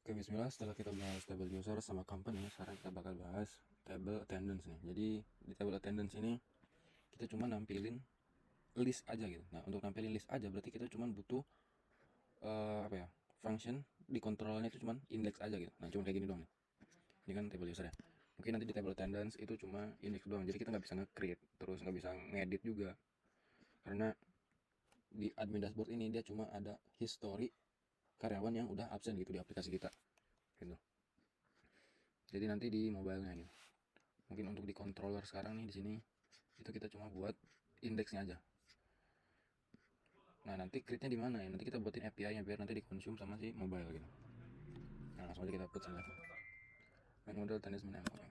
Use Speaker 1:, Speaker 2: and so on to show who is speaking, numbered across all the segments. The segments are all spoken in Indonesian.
Speaker 1: Oke, bismillah. Setelah kita bahas table user sama company, sekarang kita bakal bahas table attendance nih. Jadi di table attendance ini kita cuma nampilin list aja gitu. Nah, untuk nampilin list aja berarti kita cuma butuh function di kontrolnya itu cuma index aja gitu. Nah, cuma kayak gini doang nih. Ini kan table user ya. Mungkin nanti di table attendance itu cuma index doang. Jadi kita nggak bisa nge-create, terus nggak bisa ngedit juga. Karena di admin dashboard ini dia cuma ada history karyawan yang udah absen gitu di aplikasi kita. Gitu. Jadi nanti di mobile-nya gitu. Mungkin untuk di controller sekarang nih di sini itu kita cuma buat indeksnya aja. Nah, nanti create-nya di mana ya? Nanti kita buatin API-nya biar nanti dikonsum sama si mobile gitu. Nah, langsung aja kita put sini. Make model attendance min m. Oke.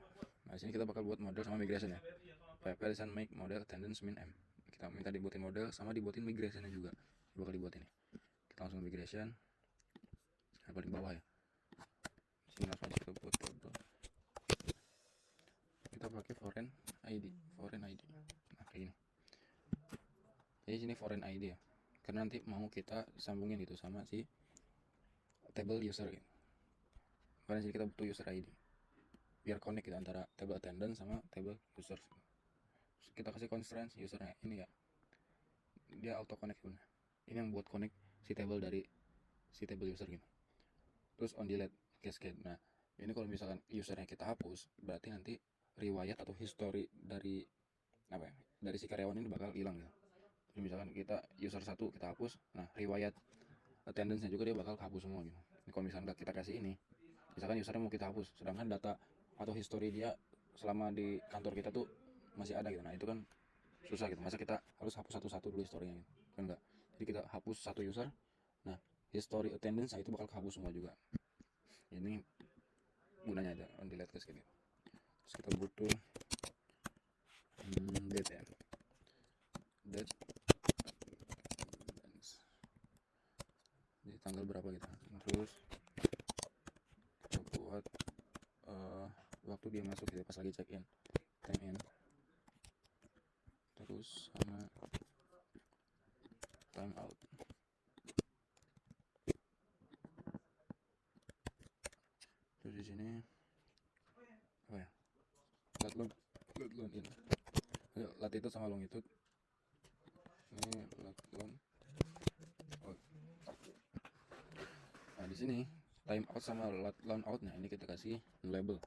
Speaker 1: Nah, di sini kita bakal buat model sama migration ya. Preparation make model attendance min m. Kita minta dibuatin model sama dibuatin migration-nya juga. Bakal dibuatin nih. Kita langsung migration. Yang paling bawah ya. Di sini langsung aja kita buat table. Kita pakai foreign ID. Nah, kayak gini. Jadi sini foreign ID ya. Karena nanti mau kita sambungin gitu sama si table user gitu. Karena sini kita butuh user ID biar connect gitu antara table attendance sama table user. Terus kita kasih constraints usernya ini ya, dia auto connect gitu. Ini yang buat connect si table dari si table user gitu. Terus on delete cascade. Nah, ini kalau misalkan usernya kita hapus, berarti nanti riwayat atau history dari dari si karyawan ini bakal hilang gitu. Jadi misalkan kita user 1 kita hapus, nah riwayat attendance-nya juga dia bakal hapus semua gitu. Ini kalau misalkan kita kasih ini, misalkan usernya mau kita hapus, sedangkan data atau history dia selama di kantor kita tuh masih ada gitu. Nah, itu kan susah gitu. Masa kita harus hapus satu-satu dulu historinya gitu. Kan enggak. Jadi kita hapus satu user, nah history attendance itu bakal hapus semua juga. Ini gunanya aja on delete case gitu. Terus kita butuh date ya. Date jadi tanggal berapa gitu. Terus kita buat waktu dia masuk gitu pas lagi check in, time in, terus sama time out. Terus di sini apa ya, lat loan in, lat itu sama long itu, ini lat loan out. Nah, di sini time out sama lat loan outnya ini kita kasih label.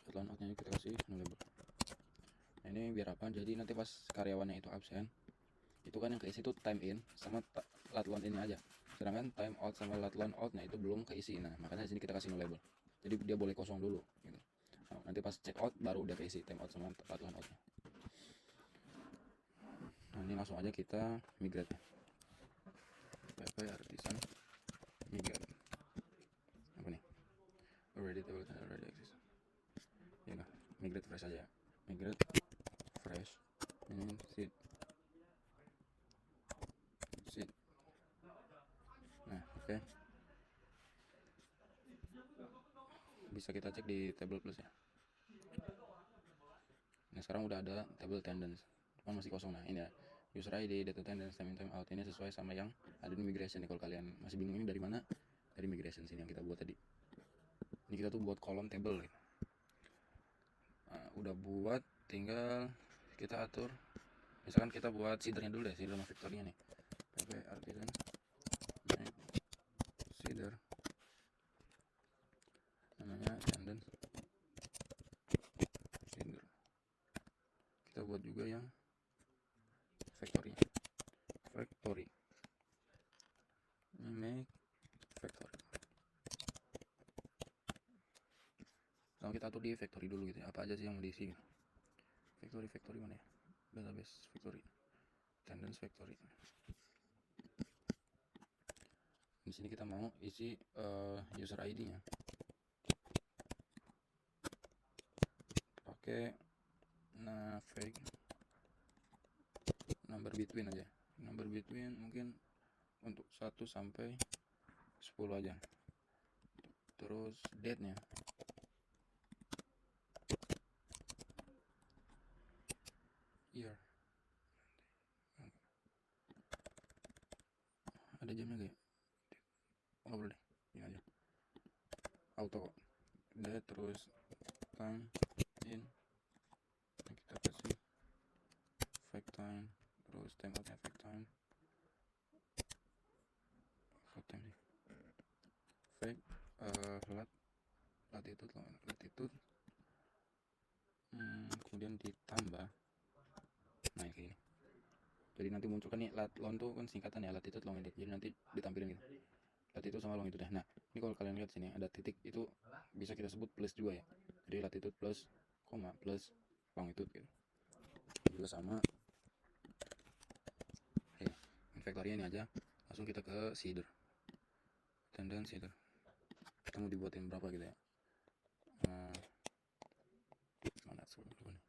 Speaker 1: Lat loan outnya kita kasih label. Nah, ini biar apa, jadi nanti pas karyawannya itu absen itu kan yang keisi itu time in sama lat loan ini aja, sedangkan time out sama lat loan outnya itu belum keisi. Nah, makanya di sini kita kasih no label, jadi dia boleh kosong dulu gitu. Nah, nanti pas check out baru udah keisi time out sama lat loan outnya. Nah, ini langsung aja kita migrate ya. pp artisan migrate apa nih, already exist ya. Nah, migrate fresh aja, migrate fresh ini seed. Nah, oke. Bisa kita cek di table plus ya. Nah, sekarang udah ada table attendance, cuman masih kosong. Nah, ini ya, user ID, data attendance, time in time out, ini sesuai sama yang ada di migration nih. Kalau kalian masih bingung ini dari mana, dari migration sini yang kita buat tadi. Ini kita tuh buat kolom table gitu. Nah, udah buat, tinggal kita atur. Misalkan kita buat seedernya dulu deh, seeder sama factory-nya nih. pp artisan seeder namanya attendance seeder. Kita buat juga yang factory ini make factory. Lalu kita atur di factory dulu gitu ya, apa aja sih yang mau diisi. Factory mana ya, database factory, attendance factory. Di sini kita mau isi user ID-nya pakai navig number between aja, number between mungkin untuk 1 sampai 10 aja. Terus date-nya year, ada jamnya gak ya? Oh, boleh deh, auto date, terus time in, kita kasih fake time, terus timeoutnya fake time, fake time sih, fake latitude kemudian ditambah, nah kayak gini. Jadi nanti muncul kan nih long tuh kan singkatan ya, latitude longitude, jadi nanti ditampilin gitu latitude sama longitude ya. Nah ini kalau kalian lihat sini ada titik, itu bisa kita sebut plus juga ya, jadi latitude plus koma plus longitude gitu. Juga sama vektornya ini aja, langsung kita ke shader, tendance shader, kita mau dibuatin berapa gitu ya. Mana dulu nih,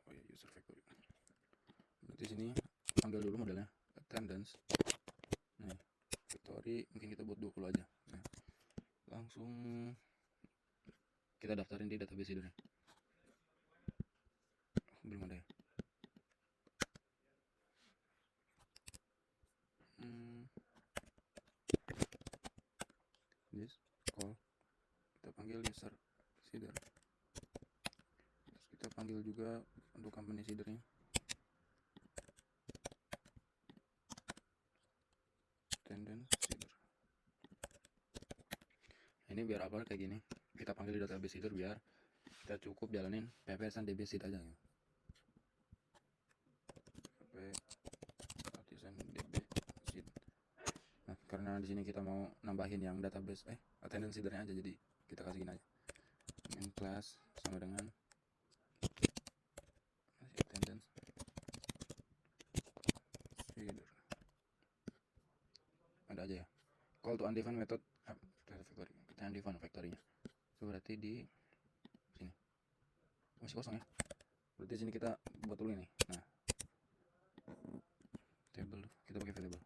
Speaker 1: oh ya, user factory. Berarti sini ambil dulu modelnya attendance, nah factory mungkin kita buat 20 aja. Nah langsung kita daftarin di database shadernya. Belum ada ya. This call, kita panggil user shader, terus kita panggil juga untuk company shadernya attendance shader. Nah, ini biar apa kayak gini, kita panggil di database shader biar kita cukup jalanin ppsan db sheet aja ya. ppsan db sheet. Nah karena di sini kita mau nambahin yang database attendance shadernya aja, jadi kita kasih gini aja, main class sama dengan attendance shader, ada aja ya. Call to undefined method factory, kita undefined factory-nya itu berarti di sini masih kosong ya, berarti sini kita buat dulu ini. Nah table, kita pakai variable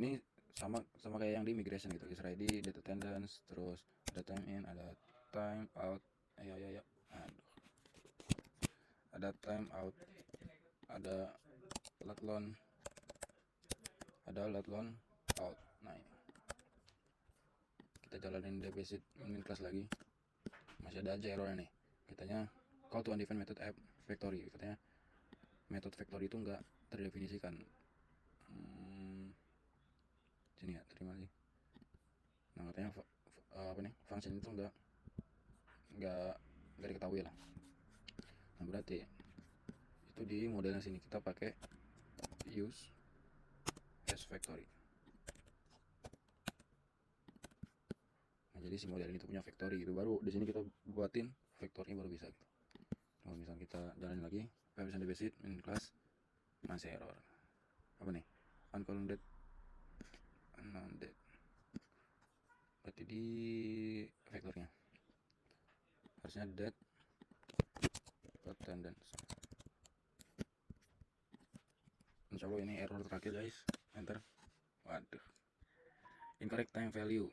Speaker 1: ini sama kayak yang di migration gitu, user ID, data attendance, terus ada time in, ada time out, aduh, ada time out, ada load loan, ada load loan out. Nah ini kita jalanin db sheet min class lagi, masih ada aja errornya nih, katanya call to undefined method app factory, katanya method factory itu enggak terdefinisikan. Sini ya, terima sih. Nah katanya apa nih, function itu enggak diketahui lah. Nah berarti itu di modelnya sini kita pakai use as factory. Nah jadi si model ini tuh punya factory gitu, baru di sini kita buatin factory baru bisa gitu. Kalau misalnya kita jalanin lagi ppsan db sheet in class, masih error. Apa nih, unknown date, berarti di factornya harusnya date attendance. Insya Allah ini error terakhir guys, enter. Waduh, incorrect time value,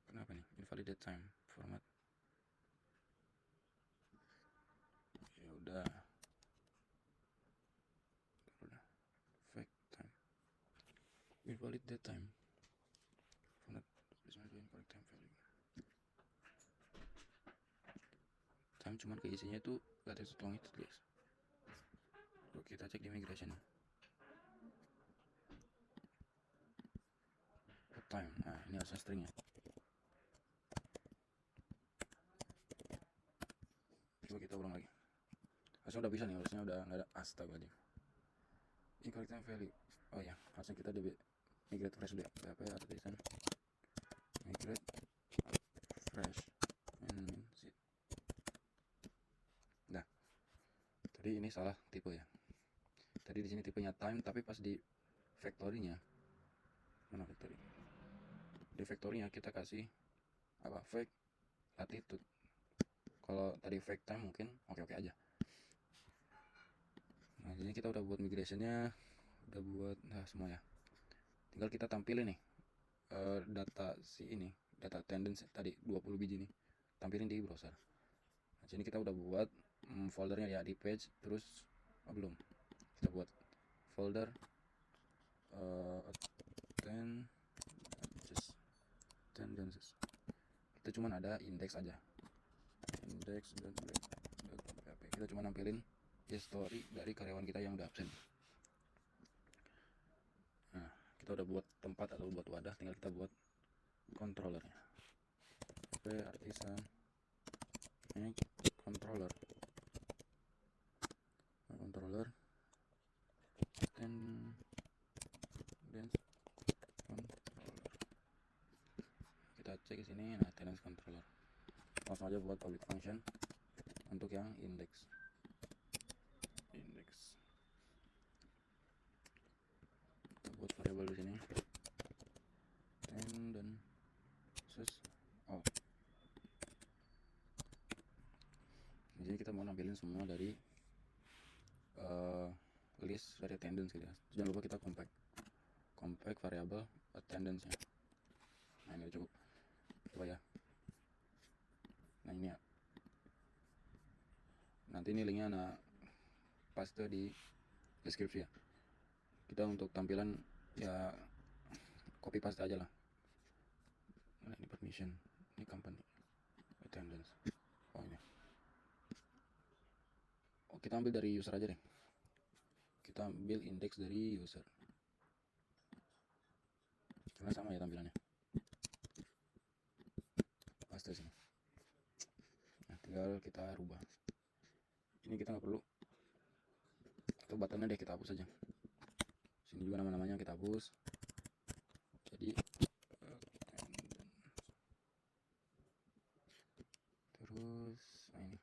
Speaker 1: kenapa nih, invalid time format. Ya udah fake time, invalid time format, incorrect time value. Time cuman keisinya itu latitude longitude guys. Kalau kita cek di migration time, nah ini harusnya stringnya. Coba kita ulang lagi, harusnya udah bisa nih, harusnya udah nggak ada astaga aja incorrect time value. Oh ya, harusnya kita migrate fresh dulu ya, php application migrate fresh min sheet. Nah tadi ini salah tipe ya, tadi di sini tipenya time, tapi pas di factory-nya, mana factory, di factory-nya kita kasih apa, fake latitude. Kalau tadi fake time mungkin oke aja. Nah jadi kita udah buat migrationnya, udah buat semua ya, tinggal kita tampilin nih data data attendance tadi 20 biji nih, tampilin di browser. Nah sini kita udah buat foldernya ya di page, terus belum kita buat folder attendances. Kita cuma ada index aja, index.php. Kita cuma nampilin history dari karyawan kita yang udah absen. Nah, kita udah buat tempat atau buat wadah, tinggal kita buat controllernya. Artisan make controller and attendance controller. Kita cek di sini, nah attendance controller. Langsung aja buat public function untuk yang index. Kita buat variable di sini. Attendance out. Di sini kita mau nampilin semua dari list dari attendance gitu ya. Jangan lupa kita compact variable attendance nya. Nah ini cukup, coba ya. Nah ini ya, nanti ini linknya nah paste di deskripsi ya. Kita untuk tampilan ya copy paste aja lah. Nah ini permission, ini company attendance. Oh ini, kita ambil dari user aja deh. Kita ambil index dari user karena sama ya tampilannya. Paste sini. Nah tinggal kita rubah. Ini kita nggak perlu, atau buttonnya deh kita hapus aja. Sini juga nama-namanya kita hapus. Jadi terus nah ini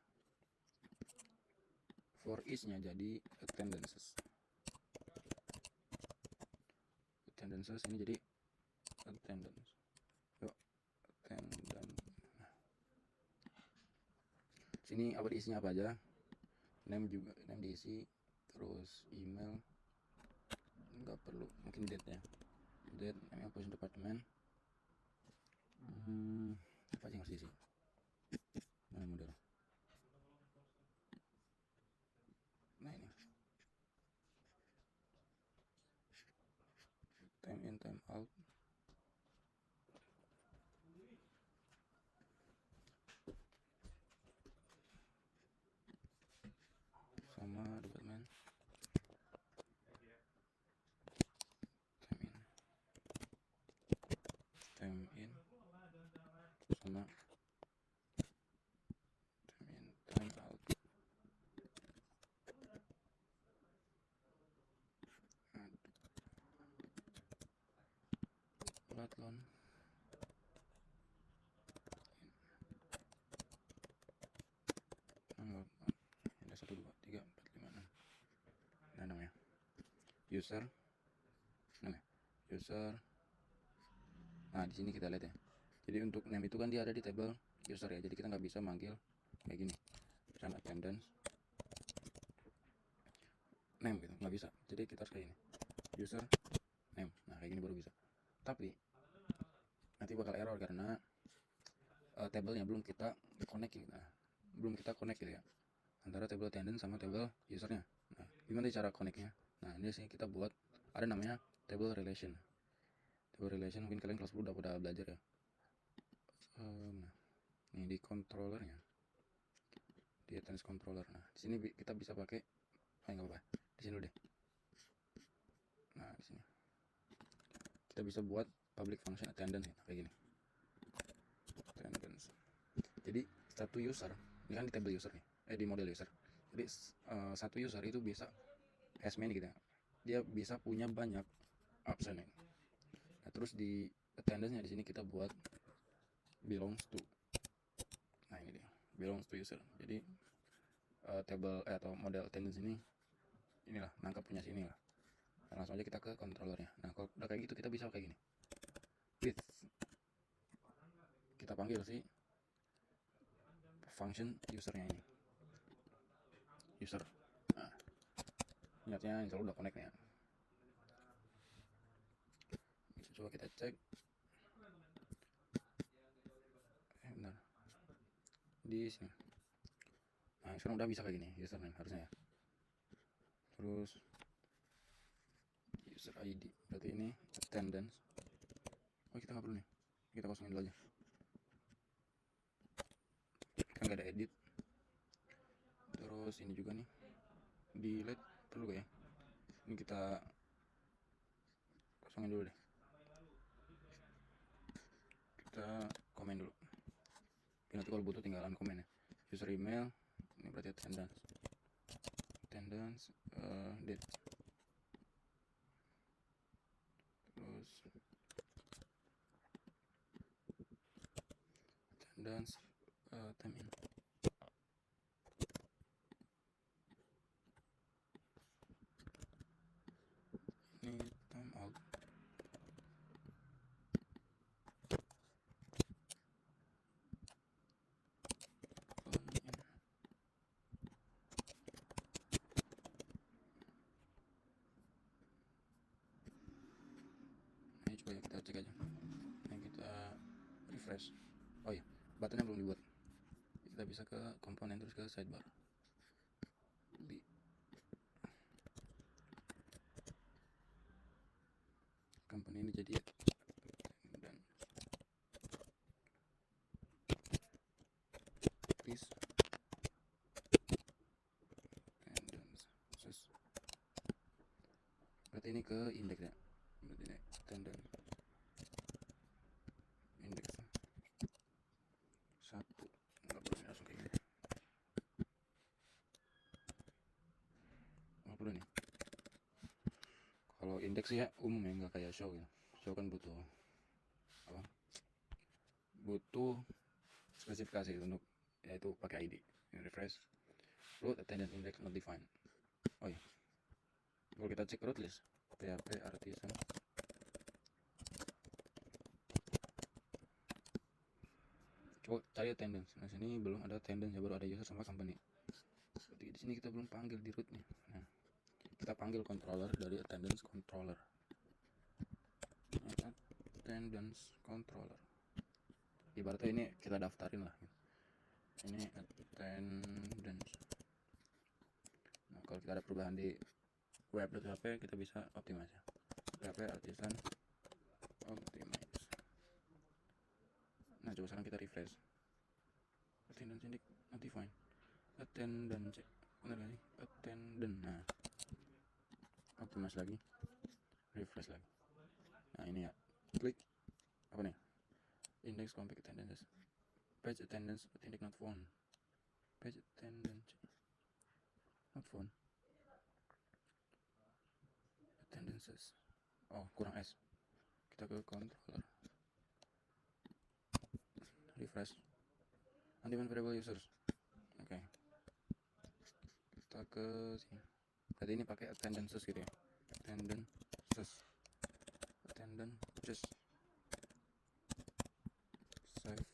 Speaker 1: for each-nya jadi attendances ini jadi attendance. Yuk, attendance. Nah, sini apa diisinya apa aja, name juga, name diisi, terus email nggak perlu, mungkin date ya, date, name position department, apa aja yang harus diisi. Nah model, nah ini time in time out, sama department, time in sama time out. Latlon ada 1 2 3 4 5 6. Nah namanya user, namanya user. Nah di sini kita lihat ya, jadi untuk name itu kan dia ada di table user ya, jadi kita nggak bisa manggil kayak gini run attendance name gitu, nggak bisa. Jadi kita harus kayak ini, user name. Nah kayak gini baru bisa. Tapi nanti bakal error karena tablenya belum kita connect gitu. Nah, belum kita connect gitu ya antara table attendance sama table usernya. Nah gimana cara connectnya? Nah ini sih kita buat ada namanya table relation. Mungkin kalian kelas 10 udah belajar ya. Nah ini di controllernya, di attendance controller. Nah di sini kita bisa pakai nggak apa-apa, di sini dulu deh. Nah di sini kita bisa buat public function attendance kayak gini, attendance. Jadi satu user, ini kan di table user nih, di model user. Jadi satu user itu bisa as many gitu ya, dia bisa punya banyak absen. Nah terus di attendance-nya di sini kita buat belongs to. Nah ini dia, belongs to user. Jadi table atau model attendance ini inilah nangkap punya sini lah. Nah, langsung aja kita ke controllernya. Nah kalau udah kayak gitu kita bisa kayak gini, with kita panggil si function usernya ini, user. Nah ingatnya insya Allah udah connect ya. Coba kita cek, benar di sini. Nah sekarang udah bisa kayak gini username harusnya ya. Terus user ID, berarti ini attendance. Oh, kita nggak perlu nih, kita kosongin dulu aja, kan nggak ada edit. Terus ini juga nih, delete perlu ya, ini kita kosongin dulu deh, kita komen dulu. Nanti kalau butuh tinggalan komen ya. User email, ini berarti attendance, date, terus attendance, time in. Ini time out. Ini coba ya, kita cek aja. Nah, kita refresh. Oh iya, buttonnya belum dibuat. Kita bisa ke komponen terus ke sidebar. Di company ini jadi dan please attendance. Berarti ini ke index ya. Berarti ini attendance index 1. Nggak perlu langsung kayak gini. Nggak perlu nih. Kalau indeks ya umum ya, nggak kayak show ya. Show kan butuh apa? Butuh spesifikasi untuk yaitu pakai ID. Refresh. Root attendance index not defined. Oh iya. Kalau kita cek root list, PHP artisan. Coba cari attendance. Nah, sini belum ada attendance ya, baru ada user sama company. Berarti di sini kita belum panggil di rootnya. Nah, kita panggil controller dari attendance controller. Attendance controller. Ibaratnya ini kita daftarin lah. Ini attendance. Nah, kalau kita ada perubahan di web.php, kita bisa optimize ya. PHP artisan optimize. Nah, coba sekarang kita refresh. Attendance index not defined. Attendance, benar gak sih? Attendance. Nah, optimize lagi, refresh lagi. Nah, ini ya, klik apa nih, index compact attendance, page attendance but index not found, page attendance not found, attendances, oh kurang S, kita ke controller, refresh, undefined variable users. Oke, kita ke sini, berarti ini pakai attendances gitu ya, attendances, save,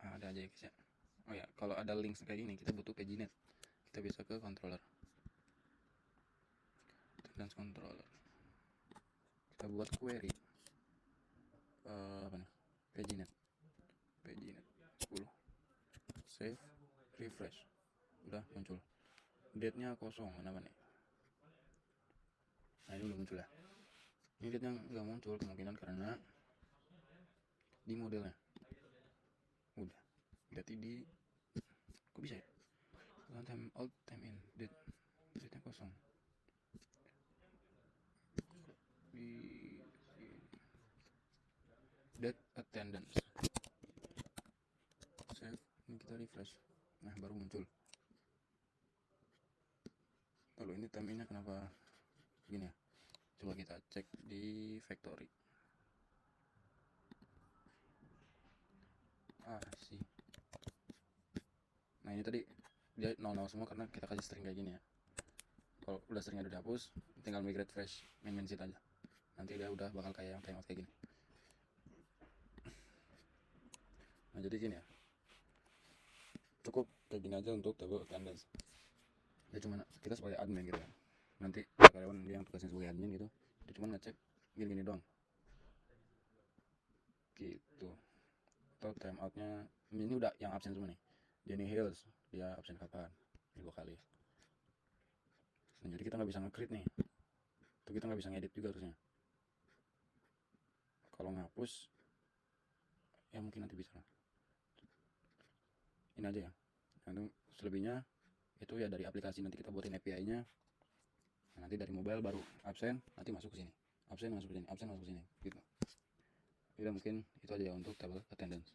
Speaker 1: ada aja ya guys ya. Oh ya, kalau ada links kayak gini kita butuh paginet, kita bisa ke controller, attendance controller, kita buat query apa nih, paginet 10, save, refresh, udah muncul. Date nya kosong, kenapa nih? Nah, ini belum muncul ya, ini date nya nggak muncul, kemungkinan karena di modelnya udah, berarti di kok bisa ya, time out, time in, date nya kosong di date attendance, save, ini kita refresh, nah baru muncul. Lalu ini time in nya kenapa gini ya, coba kita cek di factory. Sih, nah ini tadi dia 00 semua karena kita kasih string kayak gini ya. Kalau udah stringnya udah dihapus, tinggal migrate fresh main sheet aja, nanti dia udah bakal kayak yang timeout kayak gini. Nah, jadi gini ya, cukup kayak gini aja untuk table attendance ya, cuman kita sebagai admin gitu ya, nanti karyawan yang tugasnya sebagai admin gitu, dia cuma ngecek gini-gini doang gitu. Atau timeoutnya ini udah yang absen semua nih, Jenny Hills dia absen kapan, 2 kali. Nah, jadi kita nggak bisa nge-create nih Itu kita nggak bisa ngedit juga harusnya. Kalau ngapus ya mungkin nanti bisa. Ini aja ya. Nah, selebihnya itu ya dari aplikasi, nanti kita buatin API-nya. Nah, nanti dari mobile baru absen, nanti masuk ke sini. Absen masuk ke sini, absen masuk ke sini gitu. Jadi mungkin itu aja ya untuk table attendance.